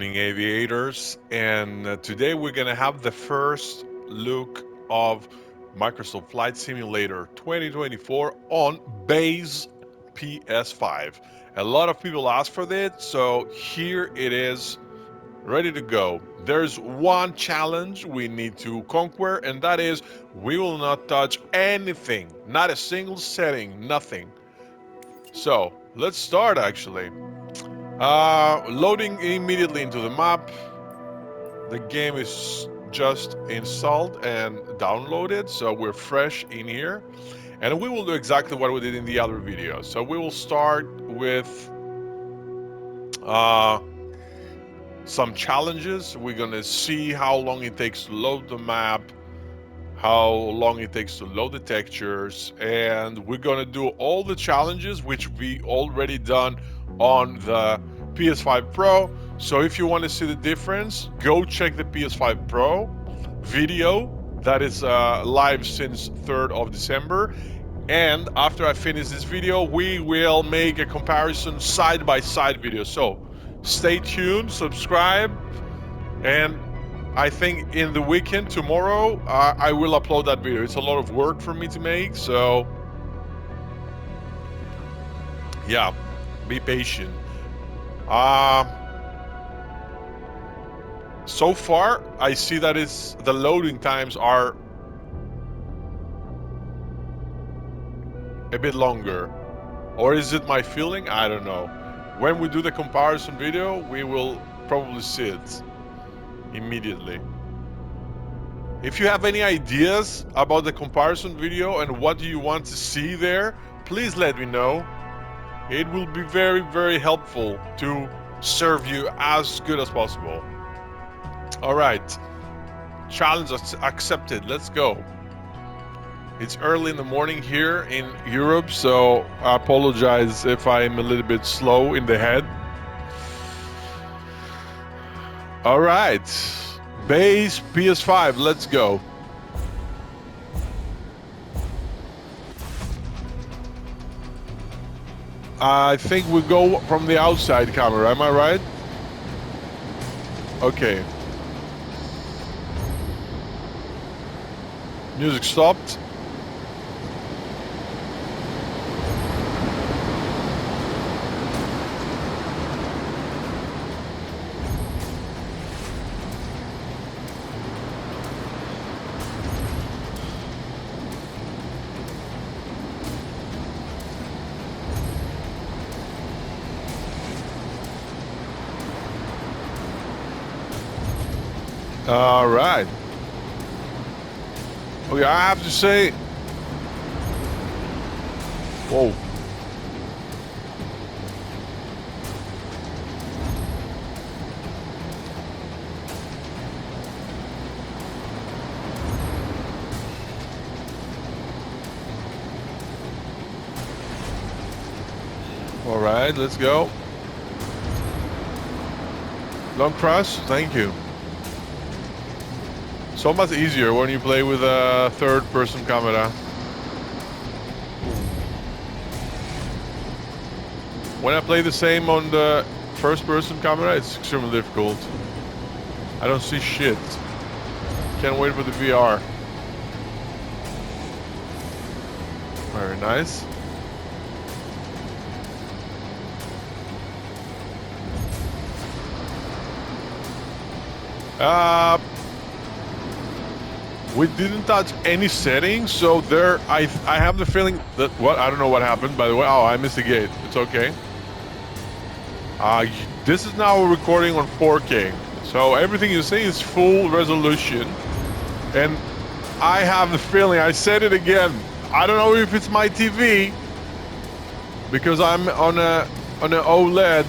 morning, aviators, and today we're gonna have the first look of Microsoft Flight Simulator 2024 on base PS5. A lot of people asked for it, so here it is, ready to go. There's one challenge we need to conquer, and that is we will not touch anything, not a single setting, nothing. So let's start actually. Loading immediately into the map. The game is just installed and downloaded, so we're fresh in here. And we will do exactly what we did in the other video. So we will start with some challenges. We're gonna see how long it takes to load the map, how long it takes to load the textures, and we're gonna do all the challenges which we already done on the PS5 Pro. So if you want to see the difference, go check the PS5 Pro video that is live since 3rd of December. And after I finish this video, we will make a comparison side-by-side video. So stay tuned, subscribe, and I think in the weekend, tomorrow, I will upload that video. It's a lot of work for me to make, so yeah, be patient. So far, I see that the loading times are a bit longer. Or is it my feeling? I don't know. When we do the comparison video, we will probably see it immediately. If you have any ideas about the comparison video and what do you want to see there, please let me know. It will be very, very helpful to serve you as good as possible. All right, challenge accepted. Let's go. It's early in the morning here in Europe, so I apologize if I'm a little bit slow in the head. All right, base PS5, let's go. I think we go from the outside camera, am I right? Okay. Music stopped. All right. Okay, I have to say, whoa. All right, let's go. Long cross, thank you. So much easier when you play with a third-person camera. When I play the same on the first-person camera, it's extremely difficult. I don't see shit. Can't wait for the VR. Very nice. We didn't touch any settings, so there I have the feeling that I don't know what happened, by the way. Oh, I missed the gate. It's okay. This is now recording on 4K, so everything you see is full resolution. And I have the feeling, I said it again, I don't know if it's my TV because I'm on an OLED.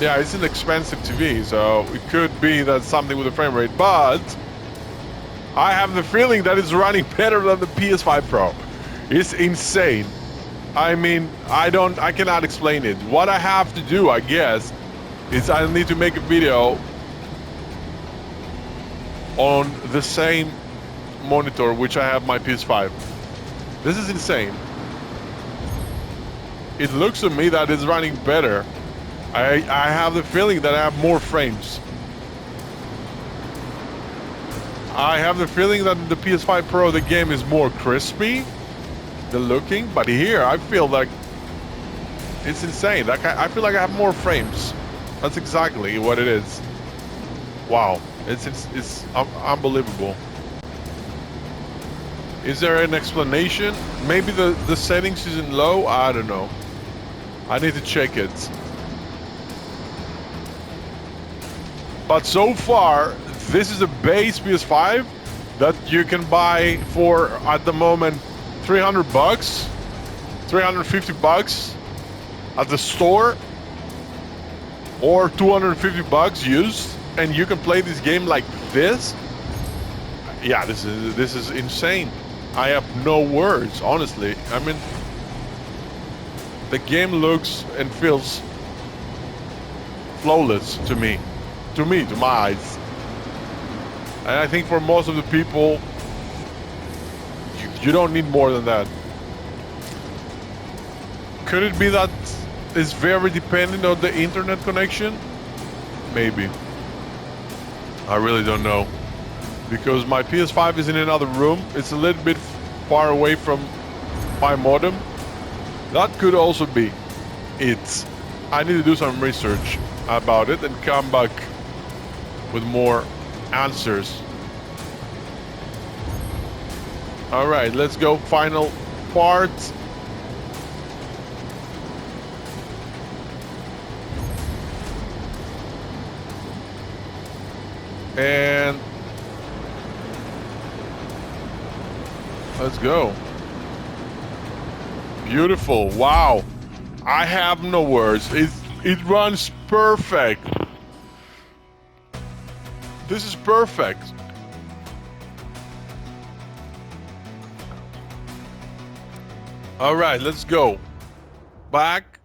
Yeah, it's an expensive TV, so it could be that something with the frame rate, but I have the feeling that it's running better than the PS5 Pro. It's insane. I mean, I cannot explain it. What I have to do, I guess, is I need to make a video on the same monitor which I have my PS5. This is insane. It looks to me that it's running better. I have the feeling that I have more frames. I have the feeling that in the PS5 Pro the game is more crispy, the looking, but here I feel like it's insane. Like I feel like I have more frames. That's exactly what it is. Wow, it's unbelievable. Is there an explanation? Maybe the settings isn't low? I don't know. I need to check it. But so far, this is a base PS5 that you can buy for, at the moment, $300, $350 at the store, or $250 used, and you can play this game like this. Yeah, this is insane. I have no words, honestly. I mean, the game looks and feels flawless to me. To my eyes. And I think for most of the people, you don't need more than that. Could it be that it's very dependent on the internet connection? Maybe. I really don't know. Because my PS5 is in another room. It's a little bit far away from my modem. That could also be it. I need to do some research about it and come back with more answers. All right, let's go. Final part. And let's go. Beautiful. Wow. I have no words. It runs perfect. This is perfect. All right, let's go. Back.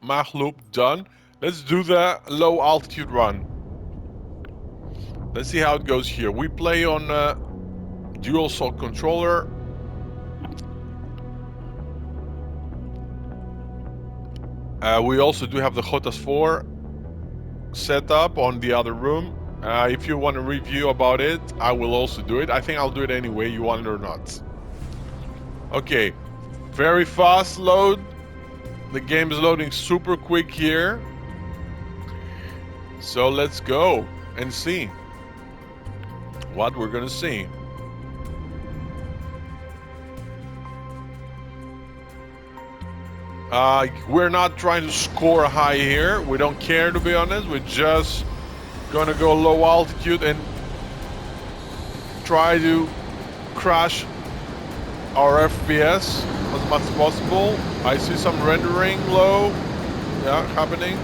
Mach loop done. Let's do the low altitude run. Let's see how it goes here. We play on dual shock controller. We also do have the Jotas 4 set up on the other room. If you want a review about it, I will also do it. I think I'll do it anyway, you want it or not. Okay, very fast load. The game is loading super quick here. So let's go and see what we're gonna see. We're not trying to score high here. We don't care, to be honest. We're just gonna go low altitude and try to crash our FPS as much as possible. I see some rendering low, yeah, happening.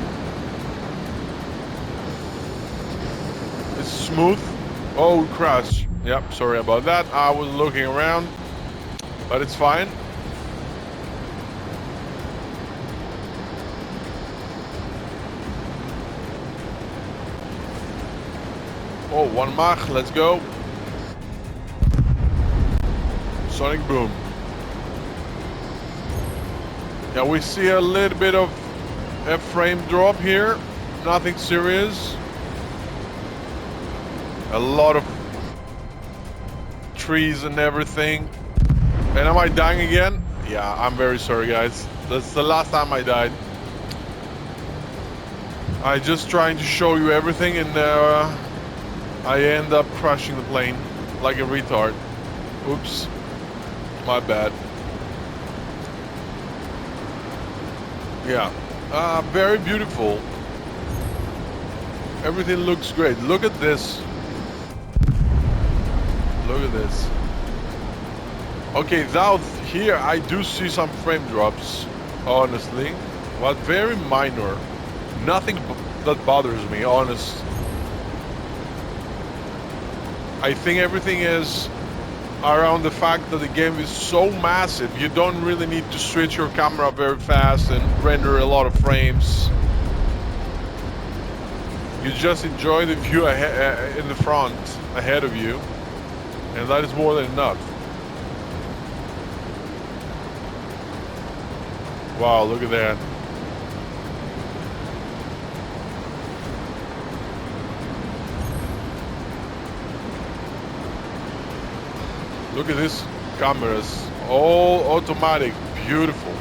It's smooth. Oh, crash. Yep, sorry about that. I was looking around, but it's fine. Oh, 1 Mach, let's go. Sonic boom. Yeah, we see a little bit of a frame drop here. Nothing serious. A lot of trees and everything. And am I dying again? Yeah, I'm very sorry, guys. That's the last time I died. I just trying to show you everything, and I end up crashing the plane like a retard. Oops, my bad. Yeah, very beautiful. Everything looks great. Look at this. Look at this. Okay, now here I do see some frame drops, honestly, but very minor. Nothing that bothers me, honest. I think everything is around the fact that the game is so massive. You don't really need to switch your camera very fast and render a lot of frames. You just enjoy the view in the front ahead of you, and that is more than enough. Wow, look at that. Look at this cameras, all automatic, beautiful.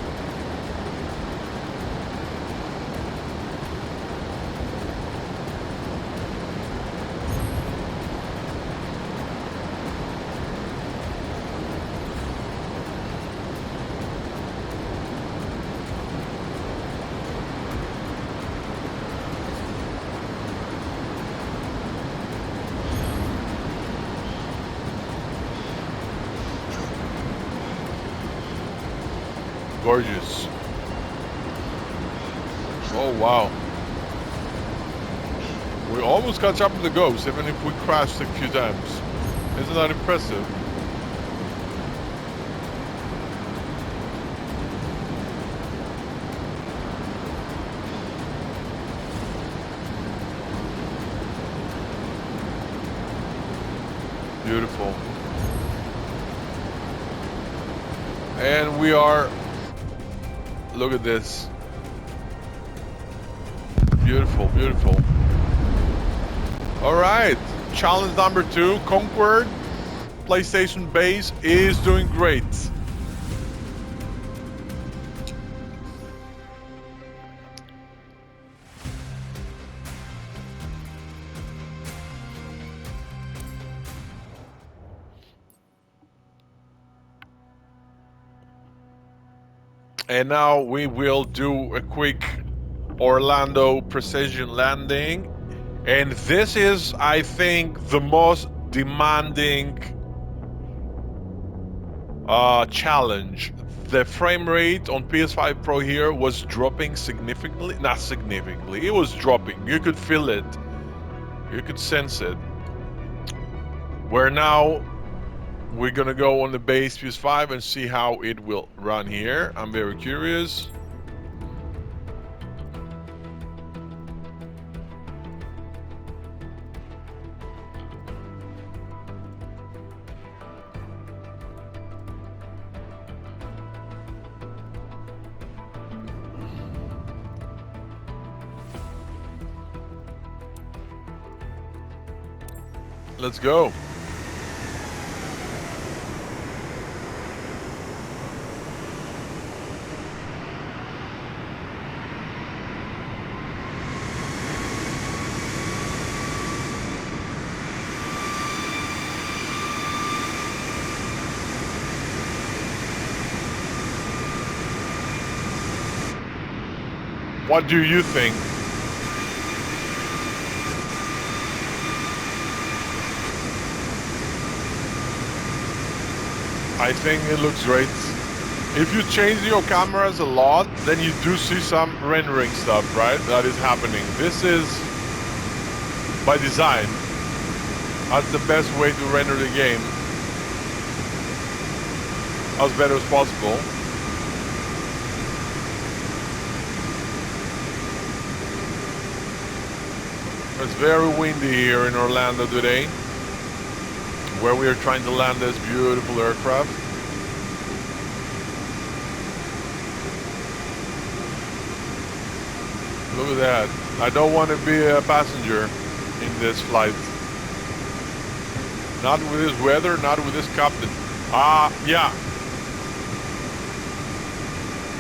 Gorgeous. Oh wow. We almost got up with the ghost, even if we crashed a few times. Isn't that impressive? Beautiful. And we are, look at this. Beautiful, beautiful. All right, challenge number 2, conquered. PlayStation base is doing great. And now we will do a quick Orlando precision landing. And this is, I think, the most demanding challenge. The frame rate on PS5 Pro here was dropping significantly. Not significantly, it was dropping. You could feel it. You could sense it. Where now we're gonna go on the base PS5 and see how it will run here. I'm very curious. Let's go. What do you think? I think it looks great. If you change your cameras a lot, then you do see some rendering stuff, right? That is happening. This is by design. That's the best way to render the game as better as possible. It's very windy here in Orlando today, where we are trying to land this beautiful aircraft. Look at that. I don't want to be a passenger in this flight. Not with this weather, not with this captain. Yeah.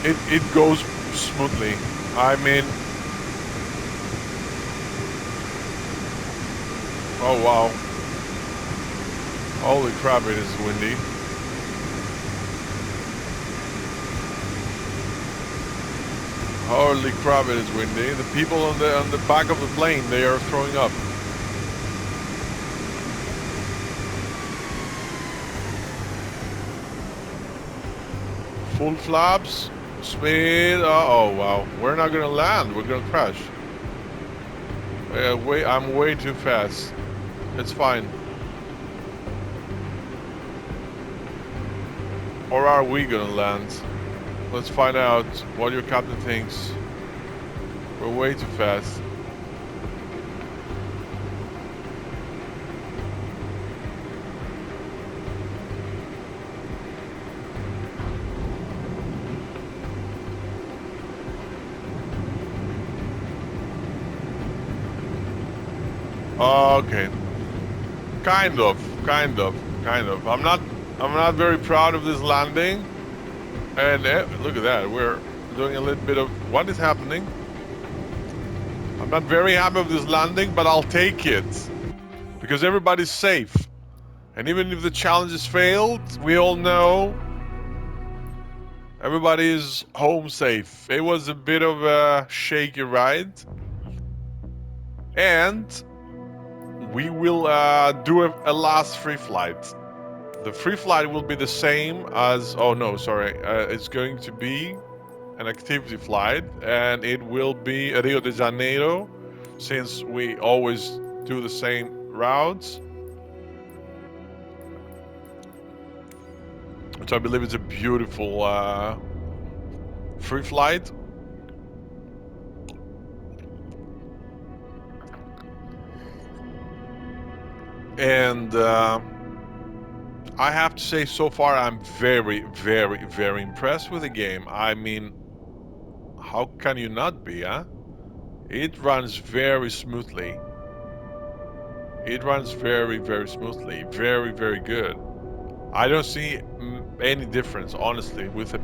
It goes smoothly. I mean, oh wow. Holy crap, it is windy. Holy crap, it is windy. The people on the back of the plane, they are throwing up. Full flaps, speed. Oh wow, we're not gonna land. We're gonna crash. I'm way too fast. It's fine. Or are we gonna land? Let's find out what your captain thinks. We're way too fast. Okay. Kind of. I'm not I'm not very proud of this landing. And look at that, we're doing a little bit of what is happening. I'm not very happy with this landing, but I'll take it because everybody's safe. And even if the challenge is failed, we all know everybody is home safe. It was a bit of a shaky ride. And we will do a last free flight. The free flight will be the same as, oh no, sorry. It's going to be an activity flight, and it will be Rio de Janeiro, since we always do the same routes. So I believe it's a beautiful free flight. And I have to say, so far I'm very, very, very impressed with the game. I mean, how can you not be, huh? It runs very smoothly. It runs very, very smoothly. Very, very good. I don't see any difference, honestly, with a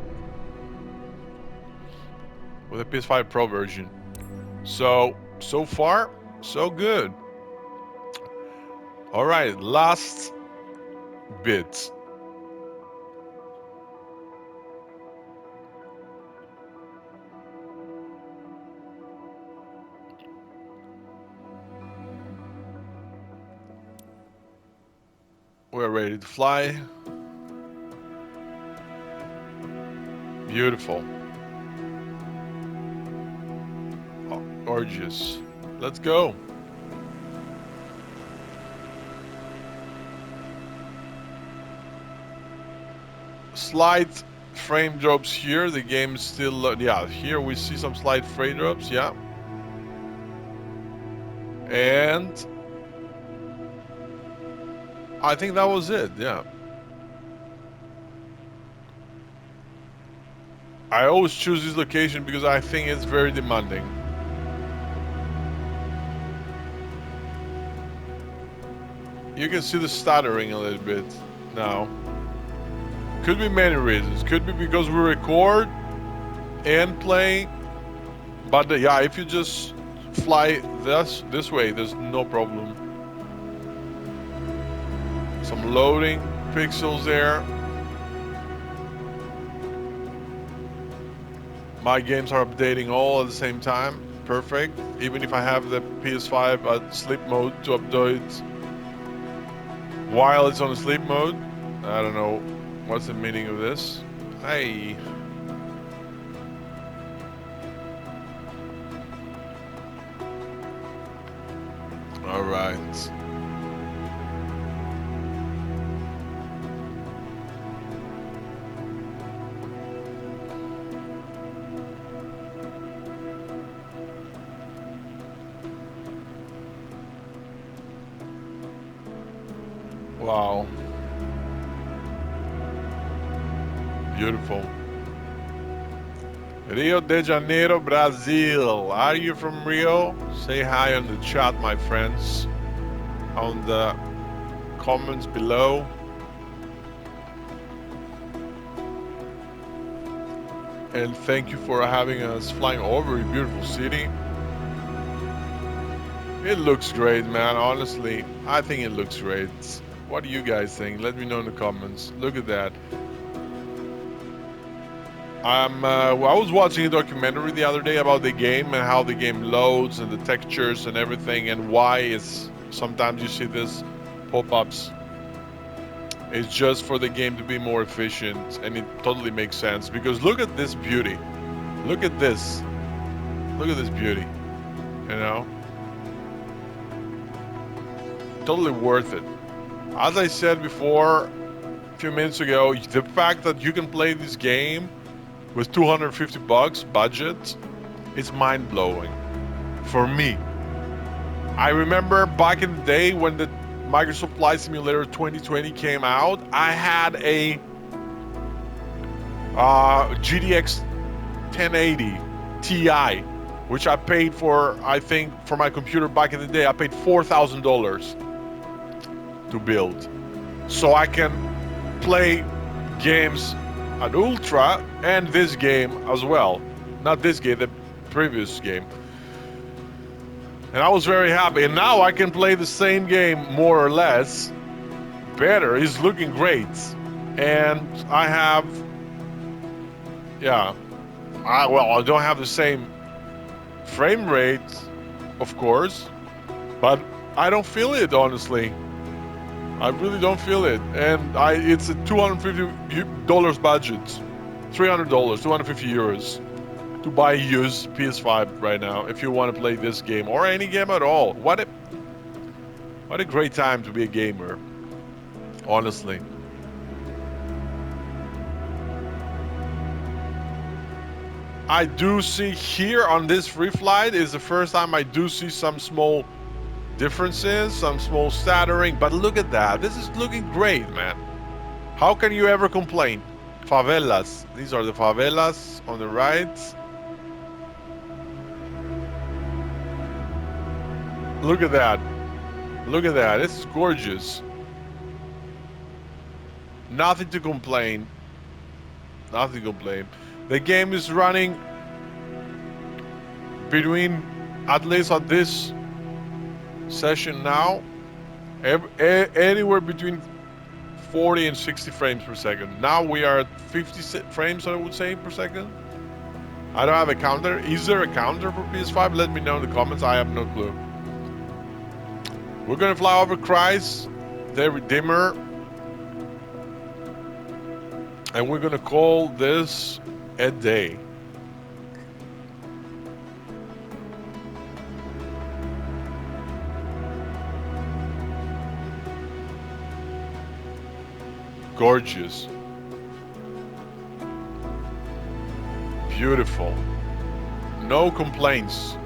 PS5 Pro version. So far, so good. All right, last bit. We're ready to fly. Beautiful. Oh, gorgeous. Let's go. Slight frame drops here. The game is still, yeah, here we see some slight frame drops, yeah. And I think that was it, yeah. I always choose this location because I think it's very demanding. You can see the stuttering a little bit now. Could be many reasons. Could be because we record and play. But yeah, if you just fly this way, there's no problem. Some loading pixels there. My games are updating all at the same time. Perfect. Even if I have the PS5 at sleep mode to update while it's on sleep mode. I don't know what's the meaning of this. Hey. All right. Wow. Beautiful. Rio de Janeiro, Brazil. Are you from Rio? Say hi on the chat, my friends. On the comments below. And thank you for having us flying over a beautiful city. It looks great, man. Honestly, I think it looks great. What do you guys think? Let me know in the comments. Look at that. I was watching a documentary the other day about the game and how the game loads and the textures and everything, and why it's sometimes you see this pop-ups. It's just for the game to be more efficient, and it totally makes sense because look at this beauty. Look at this. Look at this beauty. You know? Totally worth it. As I said before a few minutes ago, the fact that you can play this game with $250 budget is mind-blowing for me. I remember back in the day when the Microsoft Flight Simulator 2020 came out, I had a GTX 1080 Ti, which I paid for, I think, for my computer back in the day, I paid $4,000 to build. So I can play games at ultra and this game as well. Not this game, the previous game. And I was very happy. And now I can play the same game more or less better. It's looking great. And I have, yeah, I don't have the same frame rate, of course, but I don't feel it, honestly. I really don't feel it. And it's a $250 budget. $300, 250 euros to buy a used PS5 right now if you want to play this game or any game at all. What a great time to be a gamer, honestly. I do see here on this free flight is the first time I do see some small differences, some small stuttering, but look at that. This is looking great, man. How can you ever complain? Favelas. These are the favelas on the right. Look at that. Look at that. This is gorgeous. Nothing to complain. Nothing to complain. The game is running between, at least on this session now, anywhere between 40 and 60 frames per second. Now we are at 50 frames, I would say, per second. I don't have a counter. Is there a counter for PS5? Let me know in the comments. I have no clue. We're gonna fly over Christ, the Redeemer, and we're gonna call this a day. Gorgeous. Beautiful. No complaints.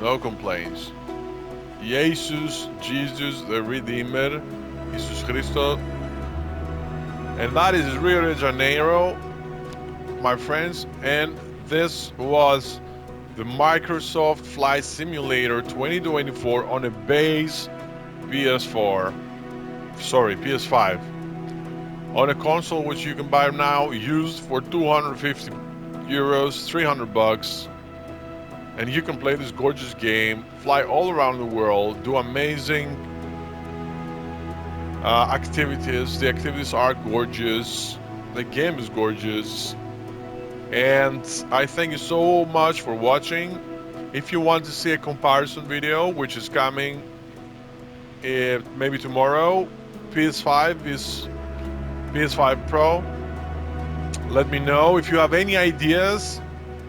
No complaints. Jesus, the Redeemer, Jesus Christo. And that is Rio de Janeiro, my friends. And this was the Microsoft Flight Simulator 2024 on a base PS5. On a console which you can buy now used for 250 euros, 300 bucks. And you can play this gorgeous game, fly all around the world, do amazing activities. The activities are gorgeous. The game is gorgeous. And I thank you so much for watching. If you want to see a comparison video, which is coming maybe tomorrow, PS5 Pro, let me know. If you have any ideas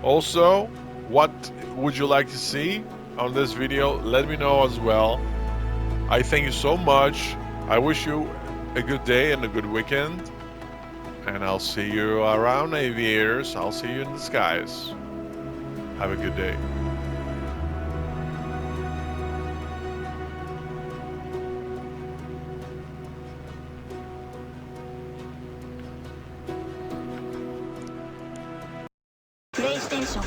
also, what would you like to see on this video, let me know as well. I thank you so much. I wish you a good day and a good weekend. And I'll see you around aviators. I'll see you in the skies. Have a good day. PlayStation